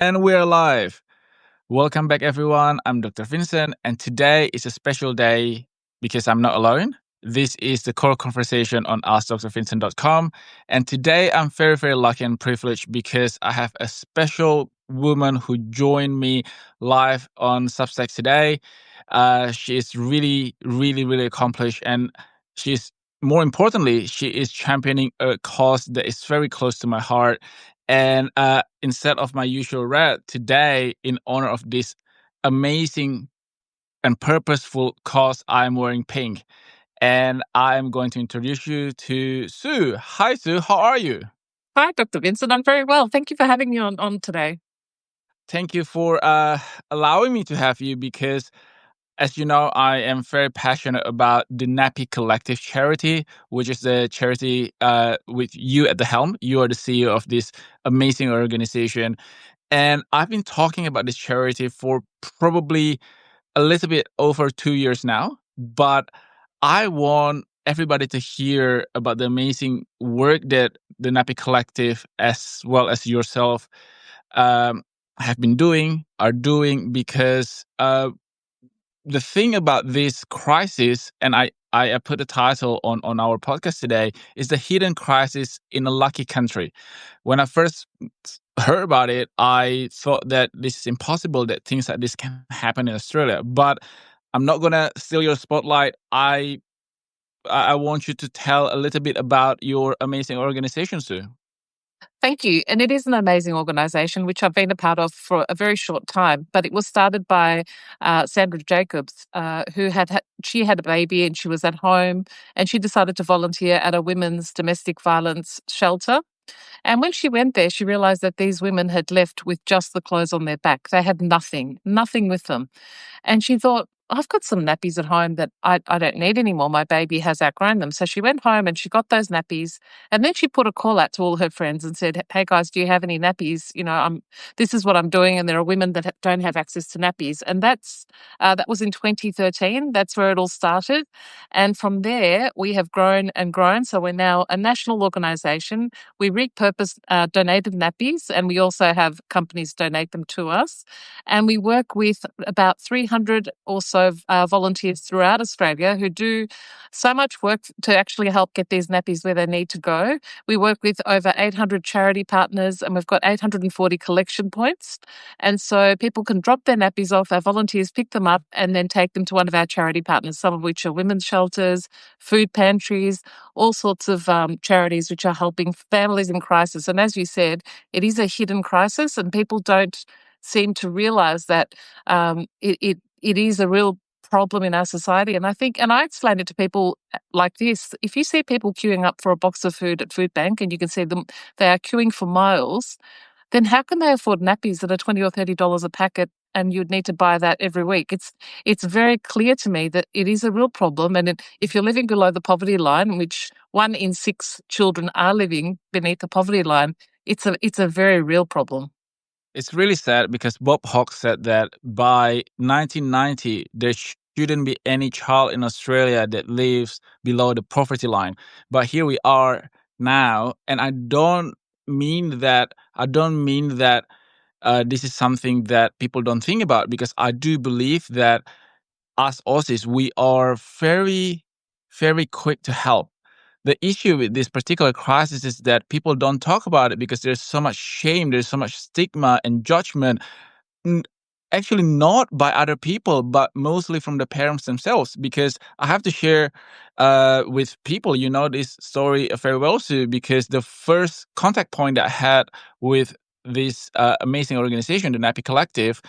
And we're live. Welcome back, everyone. I'm Dr. Vincent, and today is a special day because I'm not alone. This is the core conversation on AskDrVincent.com. And today I'm very, very lucky and privileged because I have a special woman who joined me live on Substack today. She is really, really, really accomplished, and she's more importantly, she is championing a cause that is very close to my heart. And instead of my usual red, today, in honor of this amazing and purposeful cause, I'm wearing pink. And I'm going to introduce you to Sue. Hi, Sue. How are you? Hi, Dr. Vincent. I'm very well. Thank you for having me on today. Thank you for allowing me to have you because, as you know, I am very passionate about the Nappy Collective charity, which is a charity with you at the helm. You are the CEO of this amazing organization. And I've been talking about this charity for probably a little bit over 2 years now, but I want everybody to hear about the amazing work that the Nappy Collective, as well as yourself, um, have been doing, are doing, because the thing about this crisis, and I put the title on our podcast today, is the hidden crisis in a lucky country. When I first heard about it, I thought that this is impossible, that things like this can happen in Australia. But I'm not gonna steal your spotlight. I want you to tell a little bit about your amazing organization, Sue. Thank you. And it is an amazing organisation, which I've been a part of for a very short time. But it was started by Sandra Jacobs, she had a baby and she was at home, and she decided to volunteer at a women's domestic violence shelter. And when she went there, she realised that these women had left with just the clothes on their back. They had nothing with them. And she thought, I've got some nappies at home that I don't need anymore. My baby has outgrown them. So she went home and she got those nappies. And then she put a call out to all her friends and said, hey guys, do you have any nappies? This is what I'm doing. And there are women that don't have access to nappies. And that was in 2013. That's where it all started. And from there, we have grown and grown. So we're now a national organisation. We repurpose donated nappies, and we also have companies donate them to us. And we work with about 300 or so volunteers throughout Australia who do so much work to actually help get these nappies where they need to go. We work with over 800 charity partners, and we've got 840 collection points. And so people can drop their nappies off, our volunteers pick them up and then take them to one of our charity partners, some of which are women's shelters, food pantries, all sorts of charities which are helping families in crisis. And as you said, it is a hidden crisis, and people don't seem to realise that it is a real problem in our society. And I explain it to people like this: if you see people queuing up for a box of food at Food Bank, and you can see them, they are queuing for miles, then how can they afford nappies that are $20 or $30 a packet? And you'd need to buy that every week. It's very clear to me that it is a real problem. And if you're living below the poverty line, which 1 in 6 children are living beneath the poverty line, it's a very real problem. It's really sad because Bob Hawke said that by 1990, there shouldn't be any child in Australia that lives below the poverty line. But here we are now, and I don't mean that. This is something that people don't think about, because I do believe that us Aussies, we are very, very quick to help. The issue with this particular crisis is that people don't talk about it because there's so much shame, there's so much stigma and judgment. N- Actually, not by other people, but mostly from the parents themselves. Because I have to share with people, you know, this story very well too, because the first contact point that I had with this amazing organization, the Nappy Collective,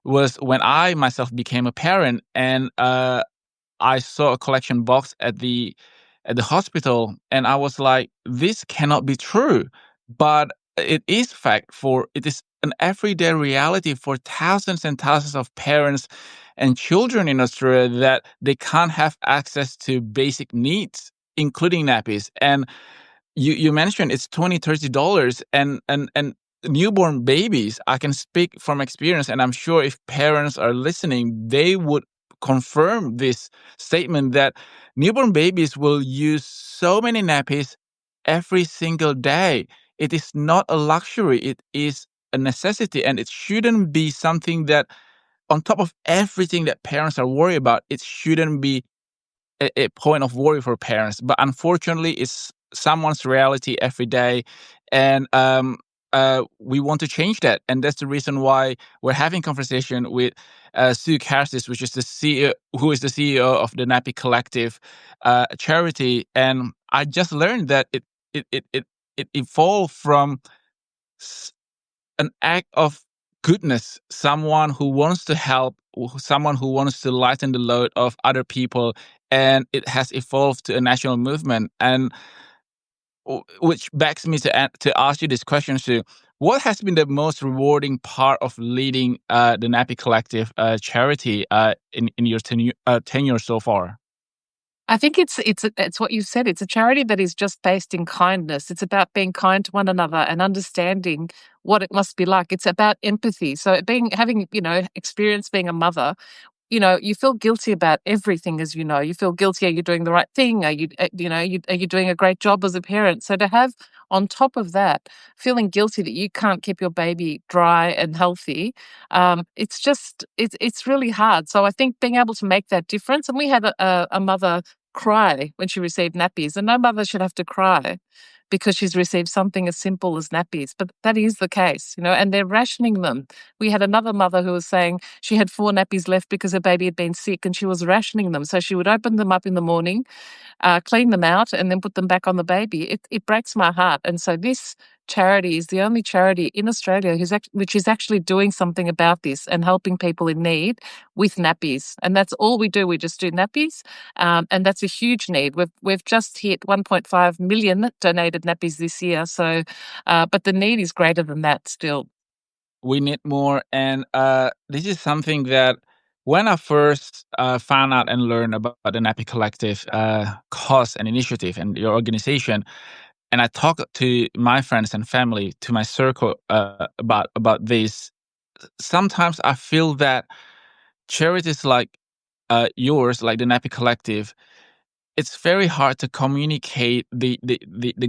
was when I myself became a parent, and I saw a collection box at the hospital, and I was like, this cannot be true. But it is fact, for it is an everyday reality for thousands and thousands of parents and children in Australia that they can't have access to basic needs, including nappies. And you mentioned it's $20, $30, and newborn babies, I can speak from experience, and I'm sure if parents are listening, they would confirm this statement, that newborn babies will use so many nappies every single day. It is not a luxury, it is a necessity, and it shouldn't be something that, on top of everything that parents are worried about, it shouldn't be a point of worry for parents. But unfortunately, it's someone's reality every day, and we want to change that. And that's the reason why we're having conversation with Sue Karzis, which is the CEO, who is the CEO of the Nappy Collective charity. And I just learned that it it it it evolved from an act of goodness, someone who wants to help, someone who wants to lighten the load of other people, and it has evolved to a national movement. And which begs me to ask you this question, Sue. What has been the most rewarding part of leading the Nappy Collective charity in your tenure so far? I think it's what you said. It's a charity that is just based in kindness. It's about being kind to one another and understanding what it must be like. It's about empathy. So having experience being a mother, you feel guilty about everything, as you know. You feel guilty. Are you doing the right thing? Are you doing a great job as a parent? So to have, on top of that, feeling guilty that you can't keep your baby dry and healthy, it's really hard. So I think being able to make that difference, and we had a mother cry when she received nappies, and no mother should have to cry because she's received something as simple as nappies. But that is the case, and they're rationing them. We had another mother who was saying she had 4 nappies left because her baby had been sick and she was rationing them. So she would open them up in the morning, clean them out, and then put them back on the baby. It breaks my heart. And so this charity is the only charity in Australia which is actually doing something about this and helping people in need with nappies. And that's all we do. We just do nappies, and that's a huge need. We've just hit 1.5 million donated nappies this year. So, but the need is greater than that still. We need more, and this is something that when I first found out and learned about the Nappy Collective cause and initiative and your organization, and I talked to my friends and family, to my circle about this. Sometimes I feel that charities like yours, like the Nappy Collective, it's very hard to communicate the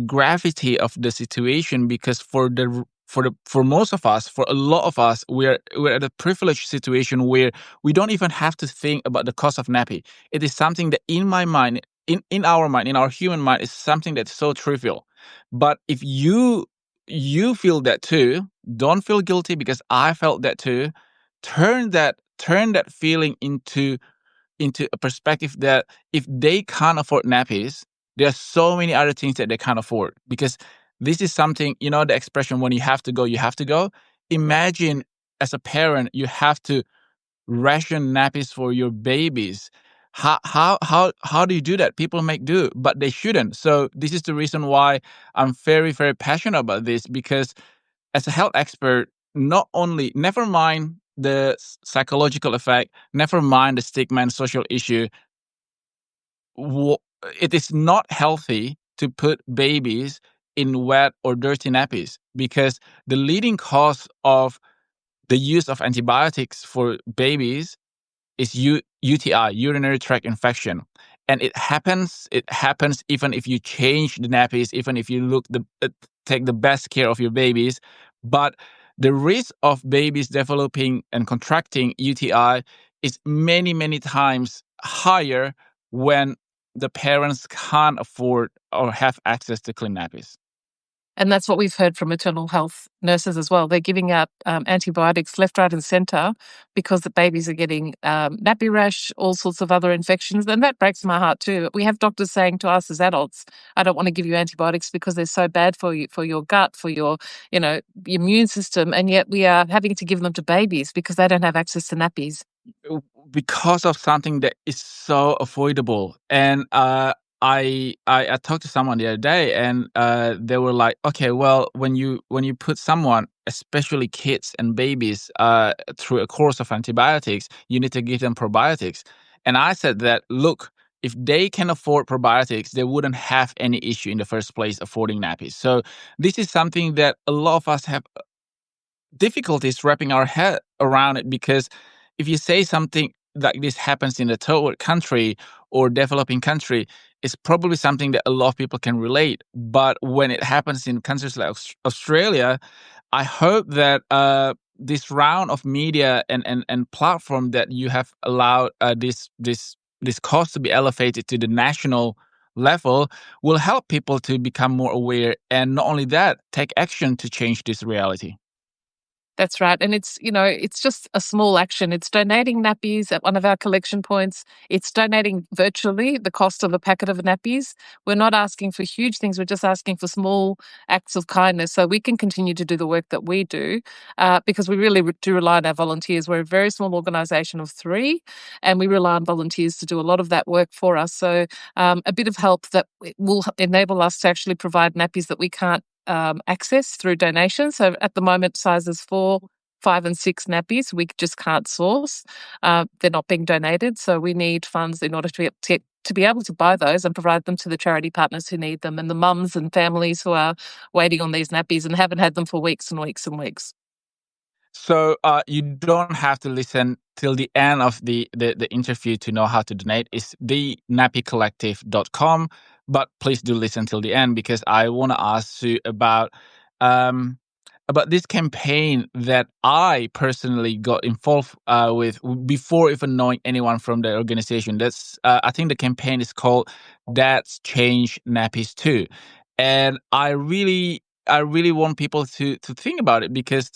gravity of the situation, because for most of us, for a lot of us, we're at a privileged situation where we don't even have to think about the cost of nappy. It is something that in my mind, in our mind, in our human mind, is something that's so trivial. But if you feel that too, don't feel guilty, because I felt that too. Turn that feeling into a perspective that if they can't afford nappies, there are so many other things that they can't afford. Because this is something, the expression, when you have to go, you have to go. Imagine, as a parent, you have to ration nappies for your babies. How do you do that? People make do, but they shouldn't. So this is the reason why I'm very, very passionate about this, because as a health expert, not only, never mind the psychological effect, never mind the stigma and social issue, it is not healthy to put babies in wet or dirty nappies, because the leading cause of the use of antibiotics for babies is UTI, urinary tract infection. And it happens even if you change the nappies, even if you take the best care of your babies. But the risk of babies developing and contracting UTI is many, many times higher when the parents can't afford or have access to clean nappies. And that's what we've heard from maternal health nurses as well. They're giving out antibiotics left, right, and centre because the babies are getting nappy rash, all sorts of other infections. And that breaks my heart too. We have doctors saying to us as adults, I don't want to give you antibiotics because they're so bad for you, for your gut, for your immune system. And yet we are having to give them to babies because they don't have access to nappies. Because of something that is so avoidable. And I talked to someone the other day, and they were like, okay, well, when you put someone, especially kids and babies, through a course of antibiotics, you need to give them probiotics. And I said that, look, if they can afford probiotics, they wouldn't have any issue in the first place affording nappies. So this is something that a lot of us have difficulties wrapping our head around it, because if you say something like this happens in a third world country, or developing country, it's probably something that a lot of people can relate. But when it happens in countries like Australia, I hope that this round of media and platform that you have allowed this cause to be elevated to the national level will help people to become more aware, and not only that, take action to change this reality. That's right. And it's just a small action. It's donating nappies at one of our collection points. It's donating virtually the cost of a packet of nappies. We're not asking for huge things. We're just asking for small acts of kindness so we can continue to do the work that we do, because we really do rely on our volunteers. We're a very small organisation of 3, and we rely on volunteers to do a lot of that work for us. So a bit of help that will enable us to actually provide nappies that we can't access through donations. So at the moment, sizes 4, 5, and 6 nappies we just can't source. They're not being donated, so we need funds in order to be able to buy those and provide them to the charity partners who need them, and the mums and families who are waiting on these nappies and haven't had them for weeks and weeks and weeks. So you don't have to listen till the end of the interview to know how to donate. It's the nappycollective.com. But please do listen till the end, because I want to ask you um, about this campaign that I personally got involved with before even knowing anyone from the organization. That's I think the campaign is called "Dads Change Nappies Too," and I really want people to think about it, because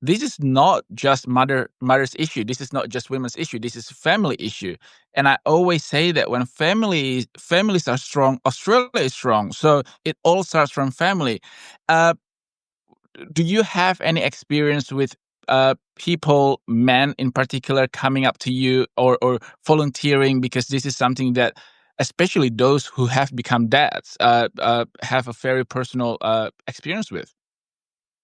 this is not just mother's issue. This is not just women's issue. This is a family issue. And I always say that when families are strong, Australia is strong. So it all starts from family. Uh, do you have any experience with people, men in particular, coming up to you or volunteering? Because this is something that, especially those who have become dads, have a very personal experience with.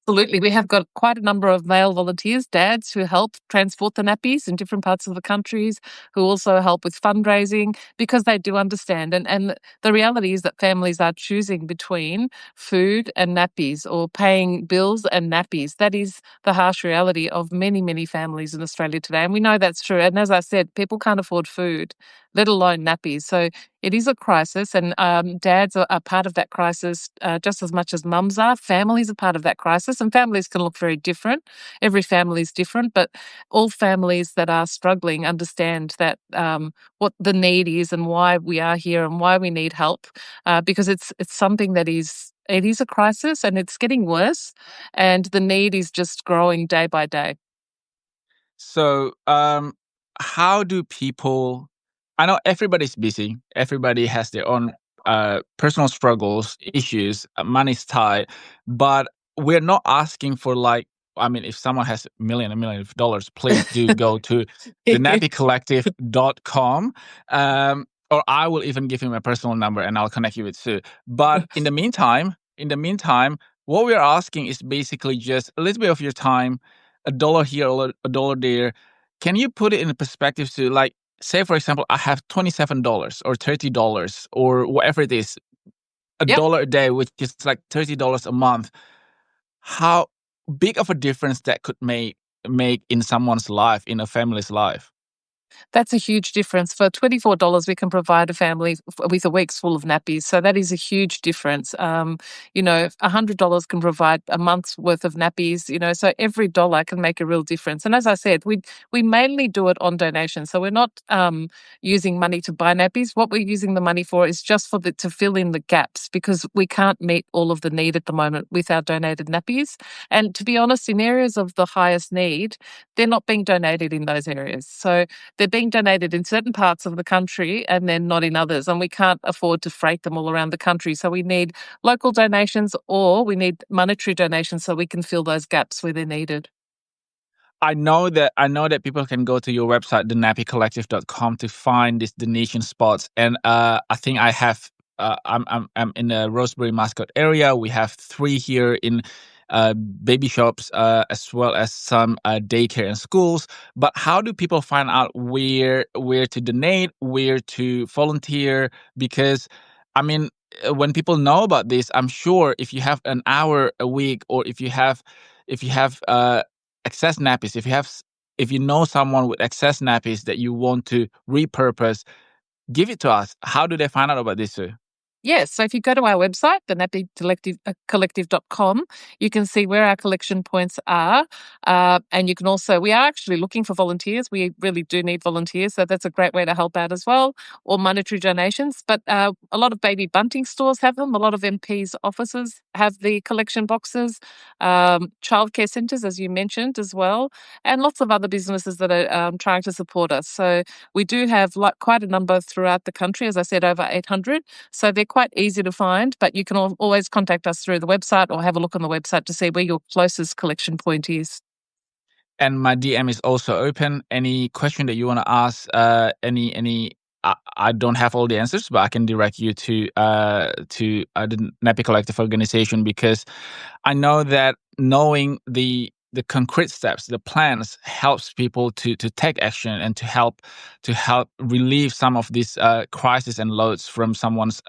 Absolutely. We have got quite a number of male volunteers, dads, who help transport the nappies in different parts of the countries, who also help with fundraising because they do understand. And the reality is that families are choosing between food and nappies, or paying bills and nappies. That is the harsh reality of many, many families in Australia today. And we know that's true. And as I said, people can't afford food, let alone nappies. So it is a crisis, and dads are part of that crisis just as much as mums are. Families are part of that crisis, and families can look very different. Every family is different, but all families that are struggling understand that what the need is and why we are here and why we need help, because it's something that it is a crisis, and it's getting worse, and the need is just growing day by day. So, how do people? I know everybody's busy. Everybody has their own personal struggles, issues. Money's tight, but we're not asking for, like. I mean, if someone has a million of dollars, please do go to the nappycollective.com. Or I will even give him a personal number and I'll connect you with Sue. But in the meantime, what we're asking is basically just a little bit of your time, $1 here or $1 there. Can you put it in perspective to, like, say for example, I have $27 or $30 or whatever it is, a Yep. dollar a day, which is like $30 a month. How big of a difference that could make in someone's life, in a family's life? That's a huge difference. For $24, we can provide a family with a week's full of nappies. So that is a huge difference. $100 can provide a month's worth of nappies. So every dollar can make a real difference. And as I said, we mainly do it on donation. So we're not using money to buy nappies. What we're using the money for is just to fill in the gaps, because we can't meet all of the need at the moment with our donated nappies. And to be honest, in areas of the highest need, they're not being donated in those areas. So they're being donated in certain parts of the country and then not in others. And we can't afford to freight them all around the country. So we need local donations, or we need monetary donations so we can fill those gaps where they're needed. I know that people can go to your website, thenappycollective.com, to find these donation spots. And I think I have I'm in the Rosebery Mascot area. We have 3 here in baby shops, as well as some daycare and schools. But how do people find out where to donate, where to volunteer? Because I mean, when people know about this, I'm sure if you have an hour a week, or if you have excess nappies, if you know someone with excess nappies that you want to repurpose, give it to us. How do they find out about this, Sue? Yes. So if you go to our website, the Nappy Collective.com, you can see where our collection points are. And you can also, we are actually looking for volunteers. We really do need volunteers. So that's a great way to help out as well, or monetary donations. But a lot of baby bunting stores have them. A lot of MPs' offices have the collection boxes, childcare centres, as you mentioned as well, and lots of other businesses that are trying to support us. So we do have quite a number throughout the country, as I said, over 800. So they're quite easy to find, but you can always contact us through the website or have a look on the website to see where your closest collection point is. And my DM is also open. Any question that you want to ask, I don't have all the answers, but I can direct you to the Nappy Collective organization, because I know that knowing the concrete steps, the plans, helps people to take action and to help relieve some of these crises and loads from someone's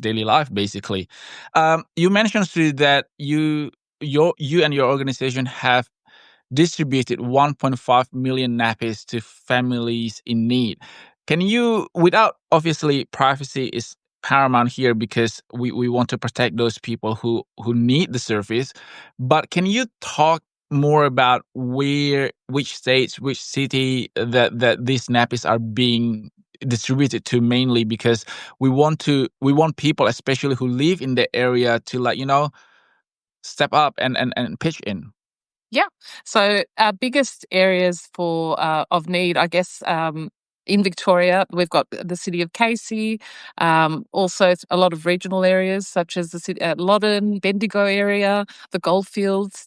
daily life, basically. You mentioned, Sue, that you and your organization have distributed 1.5 million nappies to families in need. Can you, without, obviously, privacy is paramount here because we want to protect those people who need the service, but can you talk more about which states, which city that these nappies are being distributed to, mainly because we want people, especially who live in the area, to, like, step up and pitch in. Yeah. So our biggest areas for of need, I guess, in Victoria, we've got the city of Casey, also a lot of regional areas such as the city at Loddon, Bendigo area, the Goldfields,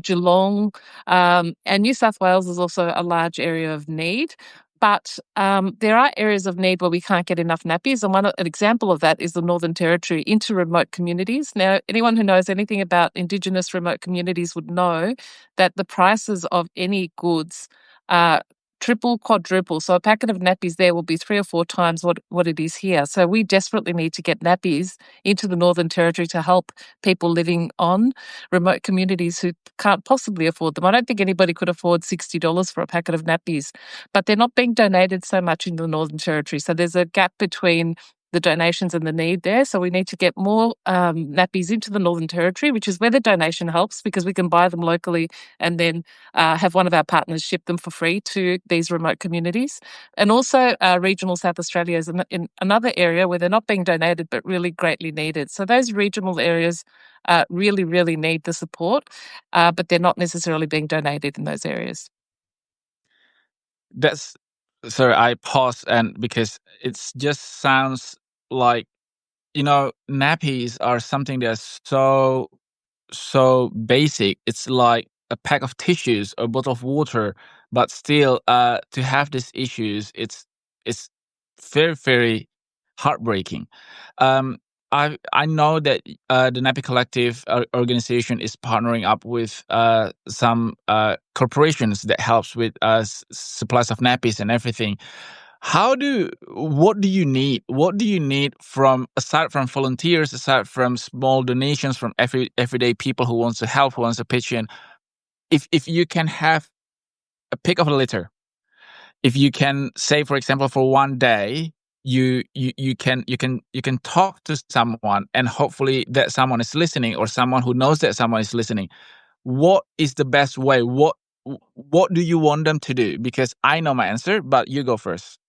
Geelong, and New South Wales is also a large area of need. But there are areas of need where we can't get enough nappies. And an example of that is the Northern Territory into remote communities. Now, anyone who knows anything about Indigenous remote communities would know that the prices of any goods are triple, quadruple. So a packet of nappies there will be 3 or 4 times what it is here. So we desperately need to get nappies into the Northern Territory to help people living on remote communities who can't possibly afford them. I don't think anybody could afford $60 for a packet of nappies, but they're not being donated so much in the Northern Territory. So there's a gap between the donations and the need there. So we need to get more nappies into the Northern Territory, which is where the donation helps, because we can buy them locally and then have one of our partners ship them for free to these remote communities. And also regional South Australia is in another area where they're not being donated but really greatly needed. So those regional areas really, really need the support, but they're not necessarily being donated in those areas. That's Sorry, I pause, and because it just sounds like, nappies are something that's so basic. It's like a pack of tissues, a bottle of water, but still, to have these issues, it's very, very heartbreaking. Um, I know that the Nappy Collective organization is partnering up with some corporations that helps with supplies of nappies and everything. What do you need? What do you need from, aside from volunteers, aside from small donations from everyday people who wants to help, who wants to pitch in? If you can have a pick of a litter, if you can say, for example, for one day, you can talk to someone, and hopefully that someone is listening, or someone who knows that someone is listening. What is the best way? What do you want them to do? Because I know my answer, but you go first.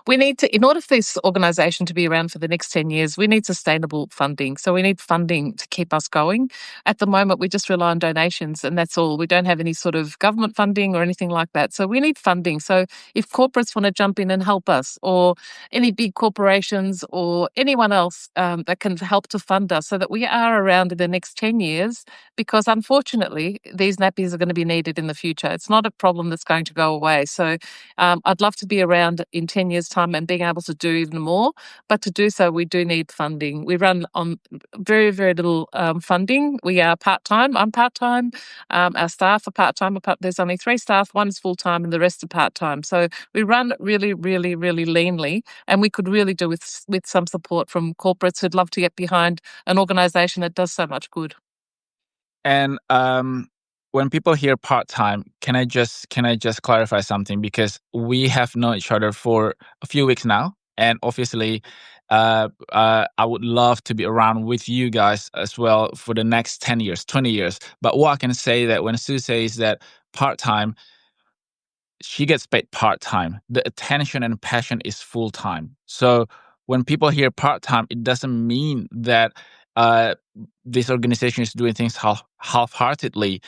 We need to, in order for this organisation to be around for the next 10 years, we need sustainable funding. So we need funding to keep us going. At the moment, we just rely on donations, and that's all. We don't have any sort of government funding or anything like that. So we need funding. So if corporates want to jump in and help us, or any big corporations or anyone else that can help to fund us so that we are around in the next 10 years, because unfortunately, these nappies are going to be needed in the future. It's not a problem that's going to go away. So I'd love to be around in 10 years' time and being able to do even more. But to do so, we do need funding. We run on very, very little funding. We are part-time. I'm part-time. Our staff are part-time. There's only 3 staff. One is full-time and the rest are part-time. So we run really, really, really leanly, and we could really do with some support from corporates who'd love to get behind an organisation that does so much good. And when people hear part time, can I just clarify something? Because we have known each other for a few weeks now. And obviously, I would love to be around with you guys as well for the next 10 years, 20 years. But what I can say that when Sue says that part-time, she gets paid part-time. The attention and passion is full-time. So when people hear part-time, it doesn't mean that uh, this organization is doing things half-heartedly.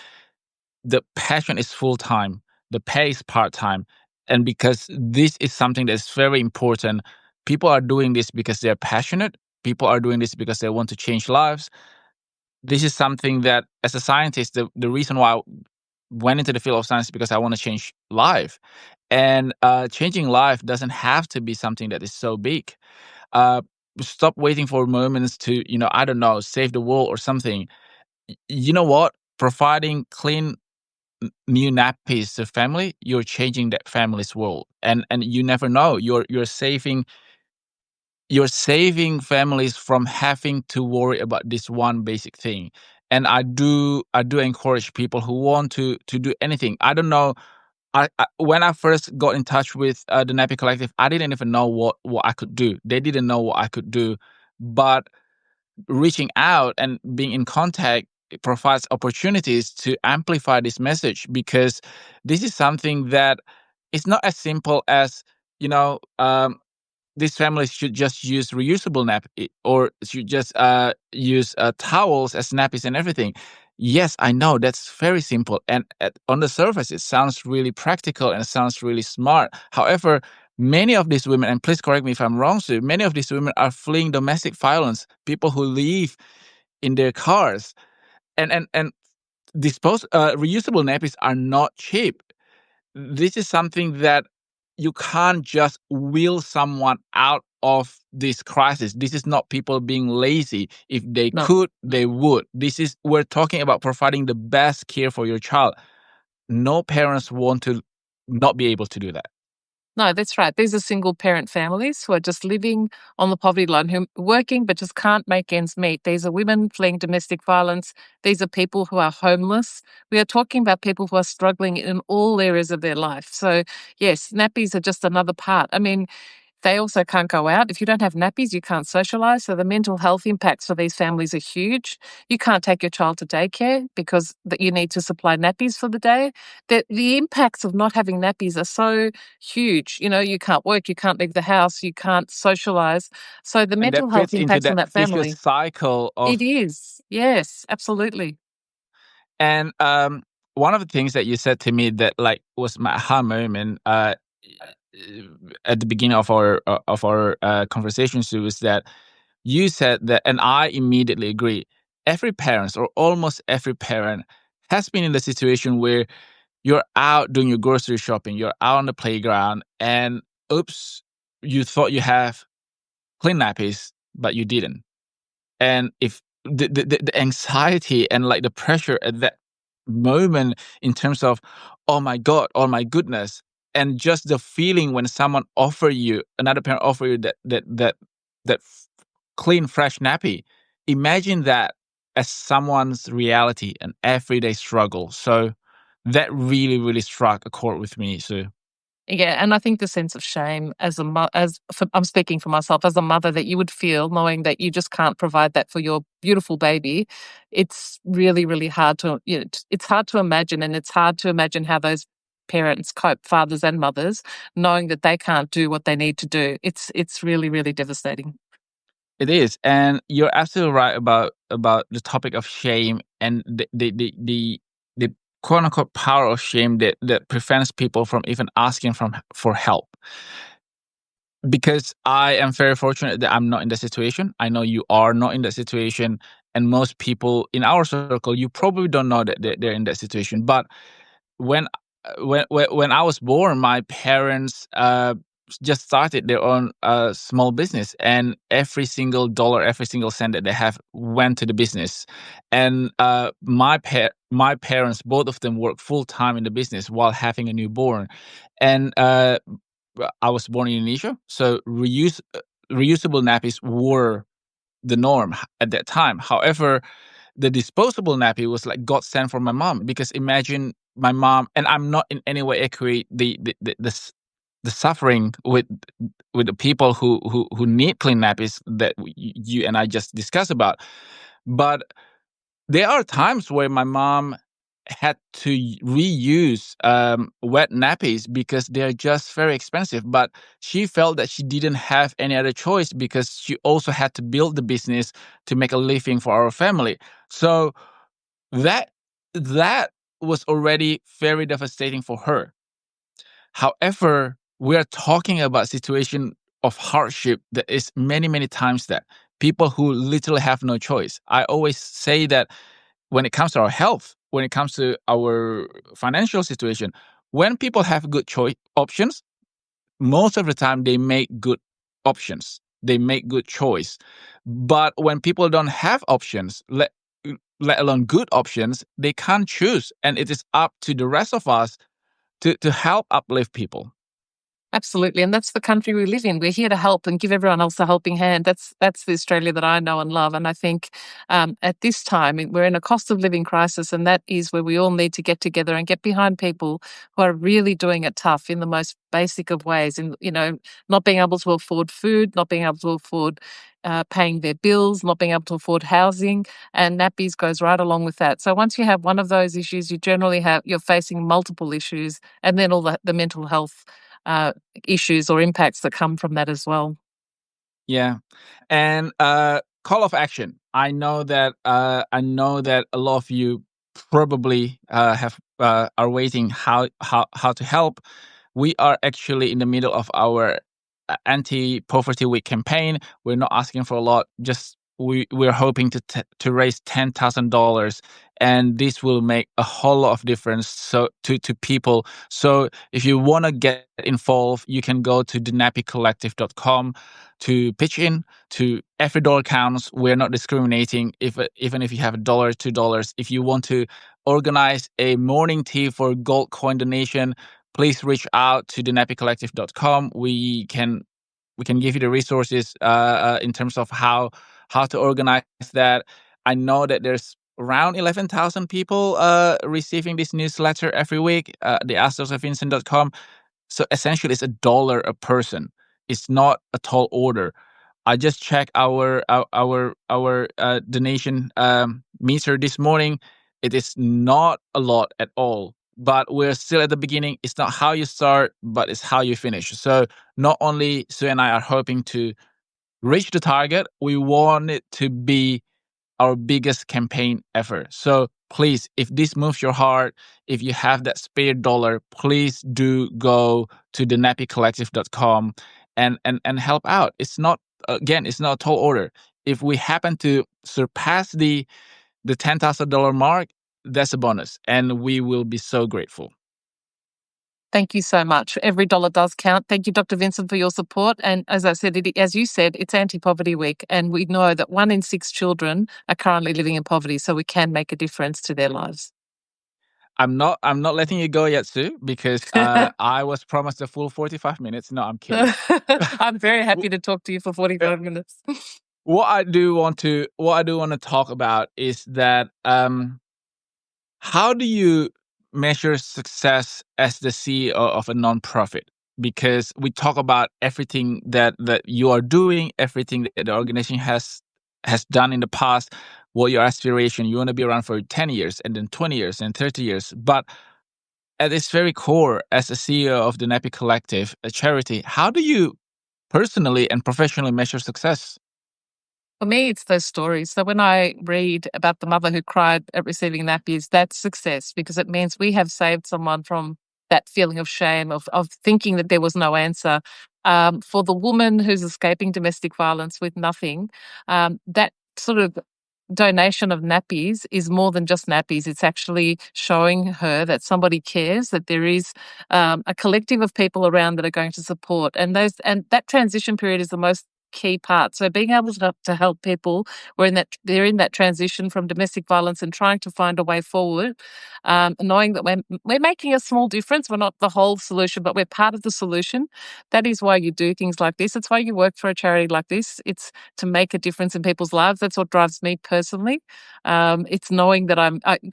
The passion is full-time. The pay is part-time. And because this is something that's very important, people are doing this because they're passionate. People are doing this because they want to change lives. This is something that, as a scientist, the reason why I went into the field of science is because I want to change life. And changing life doesn't have to be something that is so big. Uh, Stop waiting for moments to, I don't know, save the world or something. You know what? Providing clean new nappies to family, you're changing that family's world. And you never know. You're saving families from having to worry about this one basic thing. And I do encourage people who want to do anything. I don't know. When I first got in touch with the Nappy Collective, I didn't even know what I could do. They didn't know what I could do, but reaching out and being in contact, it provides opportunities to amplify this message, because this is something that it's not as simple as, you know um, these families should just use reusable or should just use towels as nappies and everything. Yes, I know that's very simple, and on the surface it sounds really practical and it sounds really smart. However, many of these women, and please correct me if I'm wrong, Sue, many of these women are fleeing domestic violence, people who live in their cars, and reusable nappies are not cheap. This is something that you can't just wheel someone out of this crisis. This is not people being lazy. If they No. could, they would. We're talking about providing the best care for your child. No parents want to not be able to do that. No, that's right. These are single parent families who are just living on the poverty line, who are working but just can't make ends meet. These are women fleeing domestic violence. These are people who are homeless. We are talking about people who are struggling in all areas of their life. So, yes, nappies are just another part. I mean, they also can't go out. If you don't have nappies, you can't socialize. So the mental health impacts for these families are huge. You can't take your child to daycare because you need to supply nappies for the day. The impacts of not having nappies are so huge. You can't work, you can't leave the house, you can't socialize. So the And mental that health fits into impacts on that that vicious family, cycle it of. is. Yes, absolutely. And one of the things that you said to me that like was my aha moment at the beginning of our conversations was that you said that, and I immediately agree. Every parent, or almost every parent, has been in the situation where you're out doing your grocery shopping, you're out on the playground, and oops, you thought you have clean nappies, but you didn't. And if the anxiety and like the pressure at that moment, in terms of, oh my god, oh my goodness, and just the feeling when another parent offer you that clean fresh nappy, imagine that as someone's reality, an everyday struggle. So that really really struck a chord with me. So Yeah, and I think the sense of shame as I'm speaking for myself as a mother, that you would feel knowing that you just can't provide that for your beautiful baby, it's really really hard to it's hard to imagine, and it's hard to imagine how those parents cope, fathers and mothers, knowing that they can't do what they need to do. It's really really devastating. it is, and you're absolutely right about the topic of shame and the quote unquote power of shame that prevents people from even asking for help. Because I am very fortunate that I'm not in that situation. I know you are not in that situation, and most people in our circle, you probably don't know that they're in that situation. But when when I was born, my parents just started their own small business, and every single dollar, every single cent that they have went to the business. And my parents, both of them, work full time in the business while having a newborn. And I was born in Indonesia, so reusable nappies were the norm at that time. However, the disposable nappy was like God sent for my mom, because imagine my mom, and I'm not in any way equate the suffering with the people who need clean nappies that you and I just discussed about. But there are times where my mom had to reuse wet nappies because they're just very expensive. But she felt that she didn't have any other choice because she also had to build the business to make a living for our family. So that that was already very devastating for her. However, we are talking about situation of hardship that is many, many times that people who literally have no choice. I always say that when it comes to our health, when it comes to our financial situation, when people have good choice options, most of the time they make good options. They make good choice. But when people don't have options, let alone good options, they can't choose. And it is up to the rest of us to help uplift people. Absolutely. And that's the country we live in. We're here to help and give everyone else a helping hand. That's the Australia that I know and love. And I think at this time, we're in a cost of living crisis, and that is where we all need to get together and get behind people who are really doing it tough in the most basic of ways. And, not being able to afford food, not being able to afford paying their bills, not being able to afford housing, and nappies goes right along with that. So once you have one of those issues, you're facing multiple issues, and then all the mental health issues or impacts that come from that as well. Yeah. And call of action. I know that a lot of you probably have are waiting how to help. We are actually in the middle of our anti-poverty week campaign. We're not asking for a lot. Just we're hoping to raise $10,000, and this will make a whole lot of difference to people. So if you want to get involved, you can go to the nappycollective.com to pitch in. To every dollar counts. We're not discriminating. Even if you have $1, $2, if you want to organize a morning tea for gold coin donation, please reach out to the nappycollective.com. We can give you the resources in terms of how to organize that. I know that there's around 11,000 people receiving this newsletter every week. The AskJosephVincent.com. So essentially, it's $1 a person. It's not a tall order. I just checked our donation meter this morning. It is not a lot at all, but we're still at the beginning. It's not how you start, but it's how you finish. So not only Sue and I are hoping to reach the target, we want it to be our biggest campaign ever. So please, if this moves your heart, if you have that spare dollar, please do go to the nappycollective.com and help out. It's not a tall order. If we happen to surpass the $10,000 mark, that's a bonus, and we will be so grateful. Thank you so much. Every dollar does count. Thank you, Dr. Vincent, for your support. And as I said, as you said, it's Anti-Poverty Week, and we know that 1 in 6 children are currently living in poverty, so we can make a difference to their lives. I'm not letting you go yet, Sue, because I was promised a full 45 minutes. No, I'm kidding. I'm very happy to talk to you for 45 minutes. What I do want to talk about is that how do you measure success as the CEO of a nonprofit? Because we talk about everything that you are doing, everything that the organization has done in the past, what your aspiration, you want to be around for 10 years and then 20 years and 30 years. But at its very core, as a CEO of the Nappy Collective, a charity, how do you personally and professionally measure success? For me, it's those stories. So when I read about the mother who cried at receiving nappies, that's success, because it means we have saved someone from that feeling of shame, of thinking that there was no answer. For the woman who's escaping domestic violence with nothing, that sort of donation of nappies is more than just nappies. It's actually showing her that somebody cares, that there is a collective of people around that are going to support. And that transition period is the most key part. So being able to help people they're in that transition from domestic violence and trying to find a way forward, knowing that we're making a small difference. We're not the whole solution, but we're part of the solution. That is why you do things like this. It's why you work for a charity like this. It's to make a difference in people's lives. That's what drives me personally. It's knowing that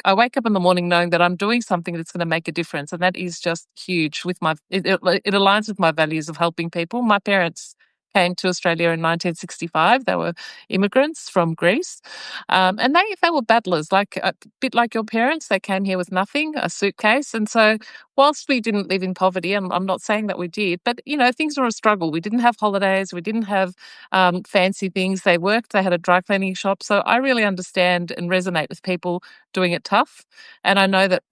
I wake up in the morning knowing that I'm doing something that's going to make a difference, and that is just huge. It aligns with my values of helping people. My parents came to Australia in 1965. They were immigrants from Greece, and they were battlers, like a bit like your parents. They came here with nothing, a suitcase, and so whilst we didn't live in poverty, I'm not saying that we did, but things were a struggle. We didn't have holidays, we didn't have fancy things. They worked. They had a dry cleaning shop, so I really understand and resonate with people doing it tough. And I know that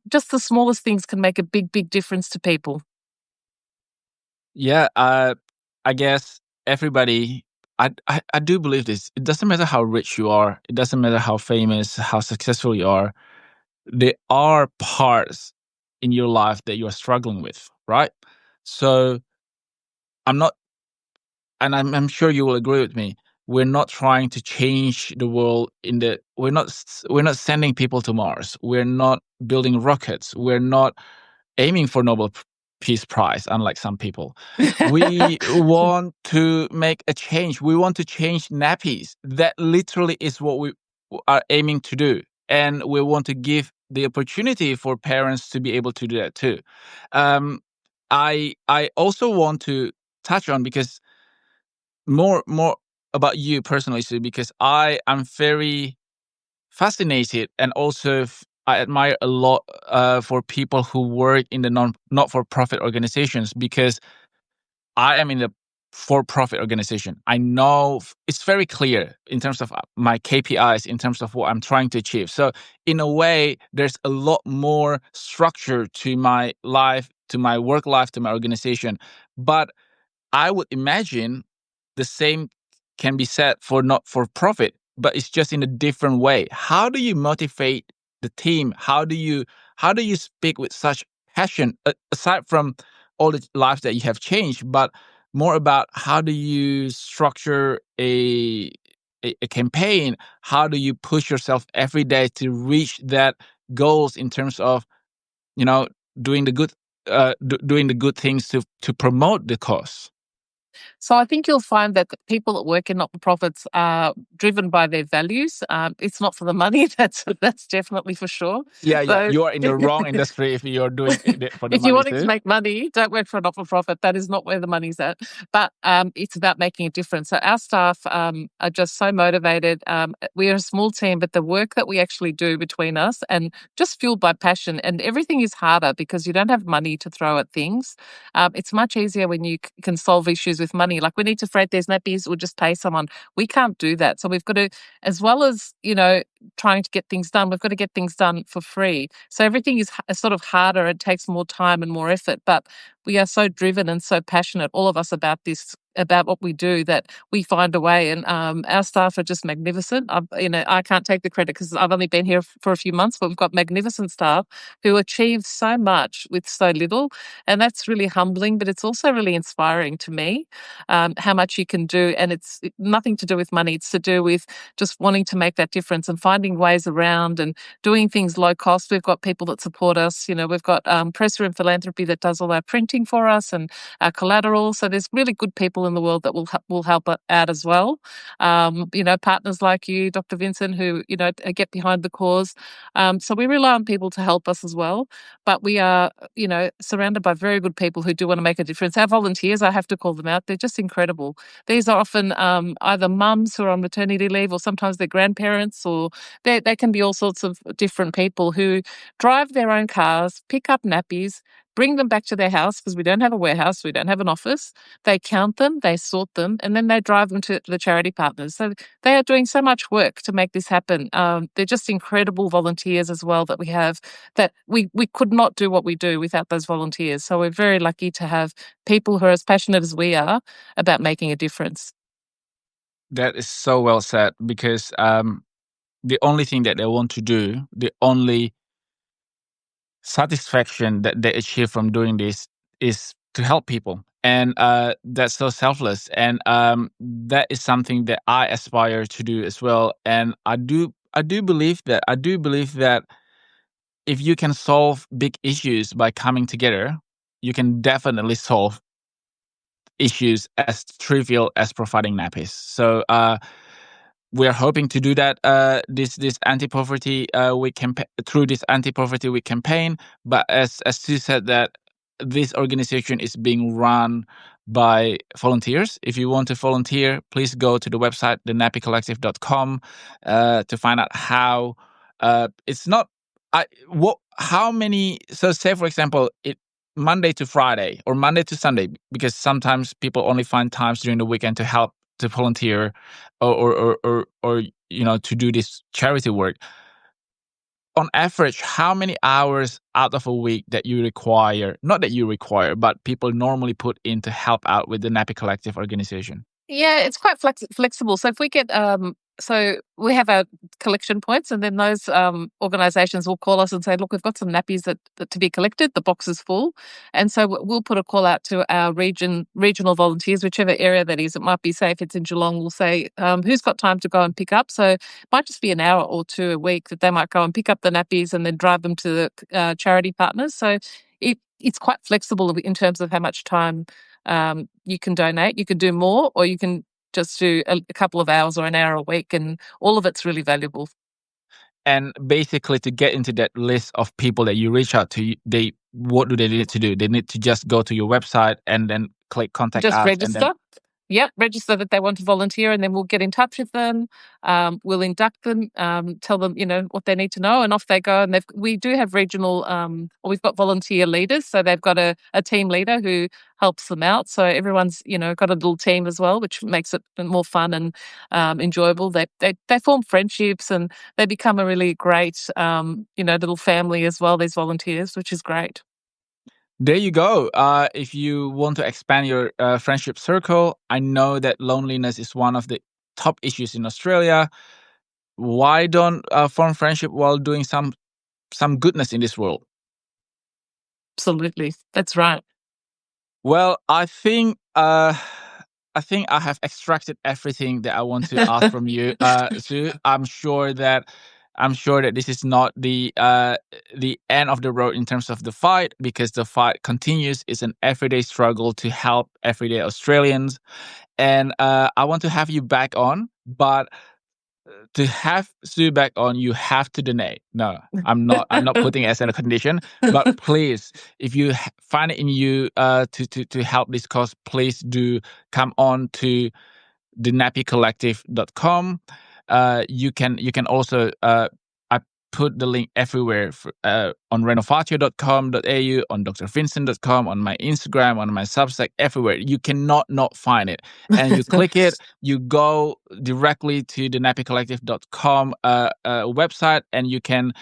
just the smallest things can make a big difference to people. Yeah, I guess everybody. I do believe this. It doesn't matter how rich you are. It doesn't matter how famous, how successful you are. There are parts in your life that you are struggling with, right? So I'm not, and I'm sure you will agree with me. We're not trying to change the world we're not sending people to Mars. We're not building rockets. We're not aiming for Nobel Peace Prize, unlike some people. We want to make a change. We want to change nappies. That literally is what we are aiming to do. And we want to give the opportunity for parents to be able to do that too. Um, I also want to touch on, because more about you personally, Sue, because I am very fascinated, and also I admire a lot for people who work in the not for profit organizations, because I am in a for profit organization. I know it's very clear in terms of my KPIs, in terms of what I'm trying to achieve. So in a way, there's a lot more structure to my life, to my work life, to my organization. But I would imagine the same can be said for not for profit, but it's just in a different way. How do you motivate the team? How do you speak with such passion, aside from all the lives that you have changed, but more about how do you structure a campaign? How do you push yourself every day to reach that goals in terms of you know doing the good doing the good things to promote the cause? So I think you'll find that the people that work in not-for-profits are driven by their values. It's not for the money. That's definitely for sure. Yeah. So You are in the wrong industry if you're doing it for the if you're money wanting to too. make money, don't work for a not-for-profit. That is not where the money's at. But it's about making a difference. So our staff are just so motivated. We are a small team, but the work that we actually do between us, and just fueled by passion, and everything is harder because you don't have money to throw at things. It's much easier when you can solve issues with money. Like, we need to freight these nappies, we'll just pay someone. We can't do that. So we've got to, as well as, trying to get things done, we've got to get things done for free. So everything is sort of harder. It takes more time and more effort. But we are so driven and so passionate, all of us, about this, about what we do, that we find a way. And our staff are just magnificent. I can't take the credit because I've only been here for a few months, but we've got magnificent staff who achieve so much with so little. And that's really humbling, but it's also really inspiring to me, how much you can do. And it's nothing to do with money. It's to do with just wanting to make that difference and finding ways around and doing things low cost. We've got people that support us. We've got Press Room Philanthropy that does all our printing for us and our collateral. So there's really good people in the world that will help out as well. Partners like you, Dr. Vincent, who, get behind the cause. So we rely on people to help us as well. But we are, surrounded by very good people who do want to make a difference. Our volunteers, I have to call them out. They're just incredible. These are often either mums who are on maternity leave, or sometimes their grandparents, or they can be all sorts of different people who drive their own cars, pick up nappies, bring them back to their house, because we don't have a warehouse, we don't have an office. They count them, they sort them, and then they drive them to the charity partners. So they are doing so much work to make this happen. They're just incredible volunteers as well that we have, that we could not do what we do without those volunteers. So we're very lucky to have people who are as passionate as we are about making a difference. That is so well said, because the only thing that they want to do, the only satisfaction that they achieve from doing this, is to help people. And that's so selfless. And that is something that I aspire to do as well. And I do believe that if you can solve big issues by coming together, you can definitely solve issues as trivial as providing nappies. So we're hoping to do that this anti-poverty week through this anti-poverty week campaign. But as Sue said, that this organization is being run by volunteers. If you want to volunteer, please go to the website thenappycollective.com to find out how. It's not how many. So say for example, it Monday to Friday or Monday to Sunday, because sometimes people only find times during the weekend to help, to volunteer, or to do this charity work. On average, how many hours out of a week that you require, not that you require, but people normally put in to help out with the Nappy Collective organization? Yeah, it's quite flexible. So if we get, so we have our collection points, and then those organisations will call us and say, "Look, we've got some nappies that to be collected. The box is full," and so we'll put a call out to our regional volunteers, whichever area that is. It might be, say, if it's in Geelong, we'll say, "Who's got time to go and pick up?" So it might just be an hour or two a week that they might go and pick up the nappies and then drive them to the charity partners. So it's quite flexible in terms of how much time you can donate. You can do more, or you can just do a couple of hours or an hour a week, and all of it's really valuable. And basically, to get into that list of people that you reach out to, what do they need to do? They need to just go to your website and then click contact Just us, and then register. Yep, register that they want to volunteer, and then we'll get in touch with them. We'll induct them, tell them what they need to know, and off they go. And we do have regional, or we've got volunteer leaders, so they've got a team leader who helps them out. So everyone's got a little team as well, which makes it more fun and enjoyable. They form friendships, and they become a really great little family as well. These volunteers, which is great. there you go. If you want to expand your friendship circle, I know that loneliness is one of the top issues in Australia. Why don't form friendship while doing some goodness in this world? Absolutely, that's right. Well, I think I have extracted everything that I want to ask from you, Sue. I'm sure that this is not the end of the road in terms of the fight, because the fight continues. It's an everyday struggle to help everyday Australians, and I want to have you back on, but to have Sue back on, you have to donate. No, I'm not. I'm not putting it as a condition. But please, if you find it in you to help this cause, please do come on to thenappycollective.com. You can also I put the link everywhere on renovatio.com.au, on drvincent.com, on my Instagram, on my Substack, everywhere. You cannot not find it. And you click it, you go directly to the nappycollective.com website, and you can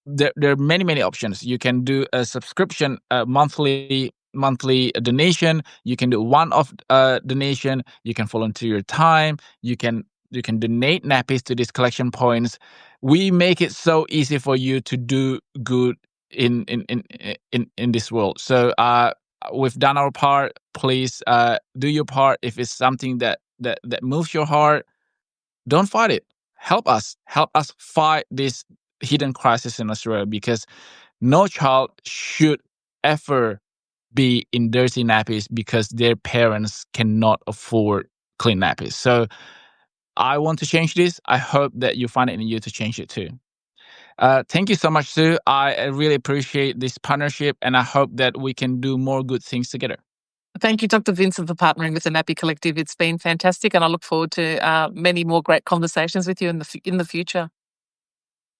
there are many options. You can do a subscription, monthly donation. You can do one-off donation. You can volunteer your time. You can donate nappies to these collection points. We make it so easy for you to do good in this world. So we've done our part. Please do your part. If it's something that moves your heart, don't fight it. Help us fight this hidden crisis in Australia, because no child should ever be in dirty nappies because their parents cannot afford clean nappies. So I want to change this. I hope that you find it in you to change it too. Thank you so much, Sue. I really appreciate this partnership, and I hope that we can do more good things together. Thank you, Dr. Vincent, for partnering with the Nappy Collective. It's been fantastic, and I look forward to many more great conversations with you in the future.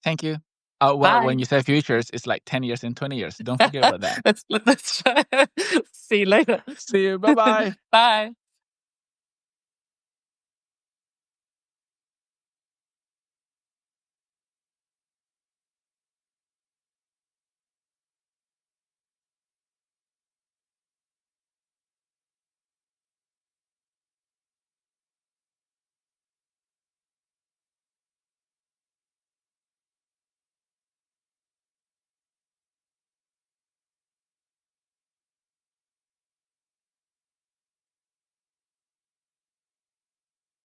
Thank you. Well, Bye. when you say futures, it's like 10 years and 20 years. Don't forget about that. Let's see you later. See you. Bye-bye. Bye.